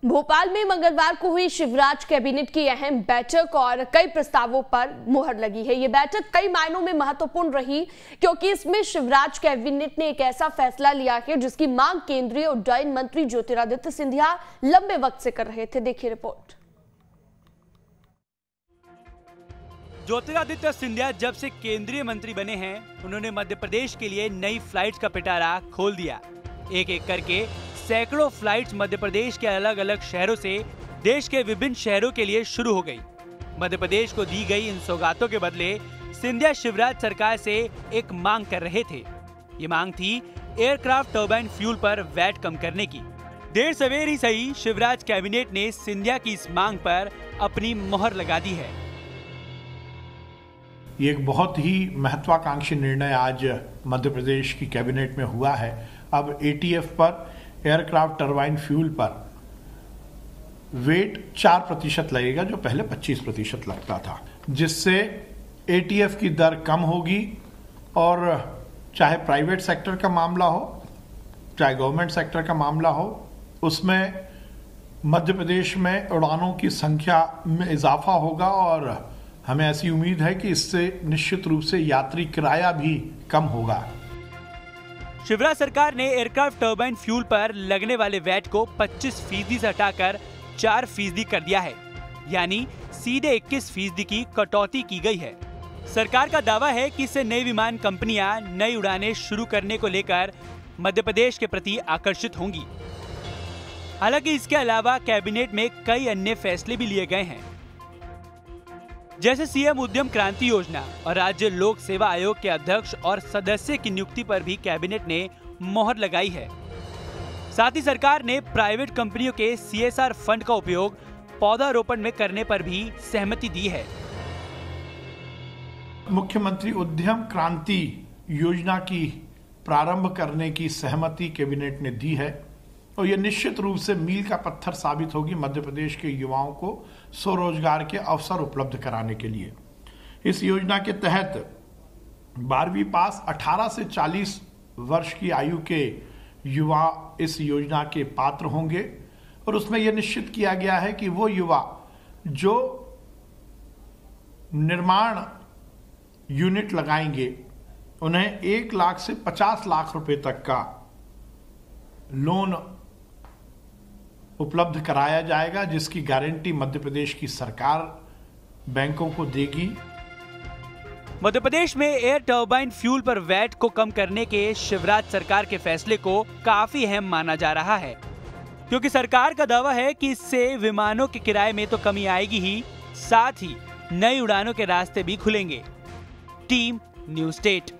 भोपाल में मंगलवार को हुई शिवराज कैबिनेट की अहम बैठक और कई प्रस्तावों पर मुहर लगी है। ये बैठक कई मायनों में महत्वपूर्ण रही क्योंकि इसमें शिवराज कैबिनेट ने एक ऐसा फैसला लिया है जिसकी मांग केंद्रीय उड्डयन मंत्री ज्योतिरादित्य सिंधिया लंबे वक्त से कर रहे थे। देखिए रिपोर्ट। ज्योतिरादित्य सिंधिया जब से केंद्रीय मंत्री बने हैं, उन्होंने मध्य प्रदेश के लिए नई फ्लाइट्स का पिटारा खोल दिया। एक एक करके सैकड़ों फ्लाइट्स मध्य प्रदेश के अलग अलग शहरों से देश के विभिन्न शहरों के लिए शुरू हो गई। मध्य प्रदेश को दी गई इन सौगातों के बदले सिंधिया शिवराज सरकार से एक मांग कर रहे थे। ये मांग थी एयरक्राफ्ट टर्बाइन फ्यूल पर वैट कम करने की। देर सवेर ही सही, शिवराज कैबिनेट ने सिंधिया की इस मांग पर अपनी मोहर लगा दी है। ये एक बहुत ही महत्वाकांक्षी निर्णय आज मध्य प्रदेश की कैबिनेट में हुआ है। अब एटीएफ पर, एयरक्राफ्ट टरबाइन फ्यूल पर वेट 4% लगेगा, जो पहले 25% लगता था, जिससे एटीएफ की दर कम होगी और चाहे प्राइवेट सेक्टर का मामला हो, चाहे गवर्नमेंट सेक्टर का मामला हो, उसमें मध्य प्रदेश में उड़ानों की संख्या में इजाफा होगा और हमें ऐसी उम्मीद है कि इससे निश्चित रूप से यात्री किराया भी कम होगा। शिवराज सरकार ने एयरक्राफ्ट टर्बाइन फ्यूल पर लगने वाले वैट को 25% से हटाकर 4% कर दिया है, यानी सीधे 21% की कटौती की गई है। सरकार का दावा है कि इससे नई विमान कंपनियां नई उड़ानें शुरू करने को लेकर मध्य प्रदेश के प्रति आकर्षित होंगी। हालांकि इसके अलावा कैबिनेट में कई अन्य फैसले भी लिए गए हैं, जैसे सीएम उद्यम क्रांति योजना और राज्य लोक सेवा आयोग के अध्यक्ष और सदस्य की नियुक्ति पर भी कैबिनेट ने मोहर लगाई है। साथ ही सरकार ने प्राइवेट कंपनियों के सीएसआर फंड का उपयोग पौधारोपण में करने पर भी सहमति दी है। मुख्यमंत्री उद्यम क्रांति योजना की प्रारंभ करने की सहमति कैबिनेट ने दी है और यह निश्चित रूप से मील का पत्थर साबित होगी मध्य प्रदेश के युवाओं को स्वरोजगार के अवसर उपलब्ध कराने के लिए। इस योजना के तहत 12वीं पास 18 से 40 वर्ष की आयु के युवा इस योजना के पात्र होंगे और उसमें यह निश्चित किया गया है कि वो युवा जो निर्माण यूनिट लगाएंगे उन्हें 1 लाख से 50 लाख रुपए तक का लोन उपलब्ध कराया जाएगा, जिसकी गारंटी मध्य प्रदेश की सरकार बैंकों को देगी। मध्य प्रदेश में एयर टर्बाइन फ्यूल पर वैट को कम करने के शिवराज सरकार के फैसले को काफी अहम माना जा रहा है, क्योंकि सरकार का दावा है कि इससे विमानों के किराए में तो कमी आएगी ही, साथ ही नई उड़ानों के रास्ते भी खुलेंगे। Team news state.